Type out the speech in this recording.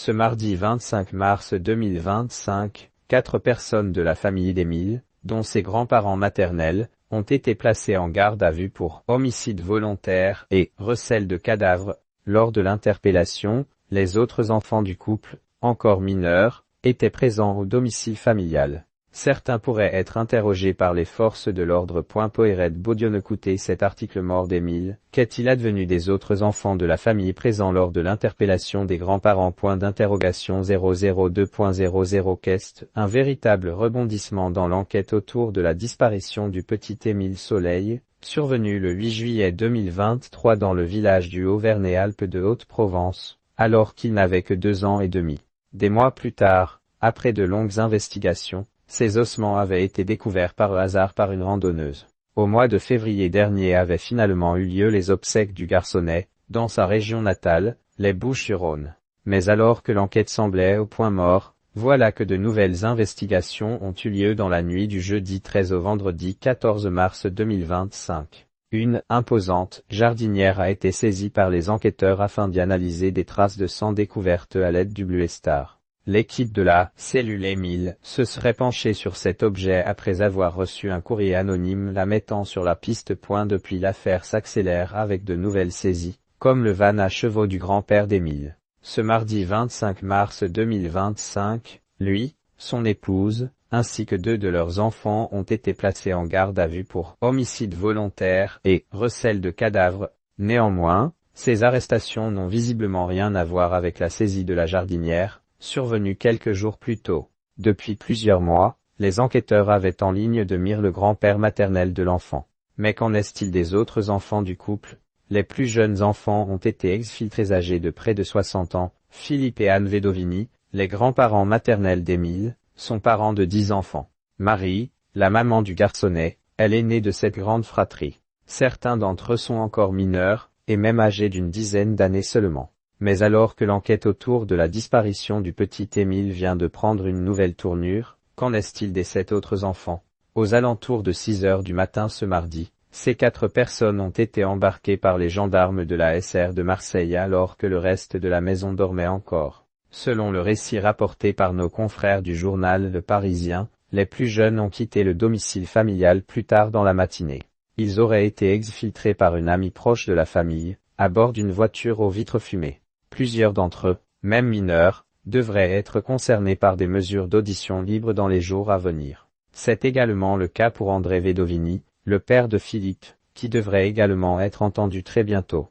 Ce mardi 25 mars 2025, 4 personnes de la famille d'Émile, dont ses grands-parents maternels, ont été placées en garde à vue pour homicide volontaire et recel de cadavres. Lors de l'interpellation, les autres enfants du couple, encore mineurs, étaient présents au domicile familial. Certains pourraient être interrogés par les forces de l'ordre. Poiret Baudion. Écoutez cet article. Mort d'Émile. Qu'est-il advenu des autres enfants de la famille présents lors de l'interpellation des grands-parents? 002.00 Quest. Un véritable rebondissement dans l'enquête autour de la disparition du petit Émile Soleil, survenu le 8 juillet 2023 dans le village du Haut-Vernay-Alpes de Haute-Provence, alors qu'il n'avait que 2 ans et demi. Des mois plus tard, après de longues investigations, ses ossements avaient été découverts par hasard par une randonneuse. Au mois de février dernier avaient finalement eu lieu les obsèques du garçonnet, dans sa région natale, les Bouches-du-Rhône. Mais alors que l'enquête semblait au point mort, voilà que de nouvelles investigations ont eu lieu dans la nuit du jeudi 13 au vendredi 14 mars 2025. Une imposante jardinière a été saisie par les enquêteurs afin d'y analyser des traces de sang découvertes à l'aide du Bluestar. L'équipe de la cellule Émile se serait penchée sur cet objet après avoir reçu un courrier anonyme la mettant sur la piste. Depuis, l'affaire s'accélère avec de nouvelles saisies, comme le van à chevaux du grand-père d'Émile. Ce mardi 25 mars 2025, lui, son épouse, ainsi que 2 de leurs enfants ont été placés en garde à vue pour homicide volontaire et recel de cadavres. Néanmoins, ces arrestations n'ont visiblement rien à voir avec la saisie de la jardinière, survenue quelques jours plus tôt. Depuis plusieurs mois, les enquêteurs avaient en ligne de mire le grand-père maternel de l'enfant. Mais qu'en est-il des autres enfants du couple? Les plus jeunes enfants ont été exfiltrés âgés de près de 60 ans. Philippe et Anne Vedovini, les grands-parents maternels d'Émile, sont parents de 10 enfants. Marie, la maman du garçonnet, est l'aînée de cette grande fratrie. Certains d'entre eux sont encore mineurs, et même âgés d'une dizaine d'années seulement. Mais alors que l'enquête autour de la disparition du petit Émile vient de prendre une nouvelle tournure, qu'en est-il des 7 autres enfants? Aux alentours de 6 heures du matin ce mardi, ces 4 personnes ont été embarquées par les gendarmes de la SR de Marseille alors que le reste de la maison dormait encore. Selon le récit rapporté par nos confrères du journal Le Parisien, les plus jeunes ont quitté le domicile familial plus tard dans la matinée. Ils auraient été exfiltrés par une amie proche de la famille, à bord d'une voiture aux vitres fumées. Plusieurs d'entre eux, même mineurs, devraient être concernés par des mesures d'audition libre dans les jours à venir. C'est également le cas pour André Vedovini, le père de Philippe, qui devrait également être entendu très bientôt.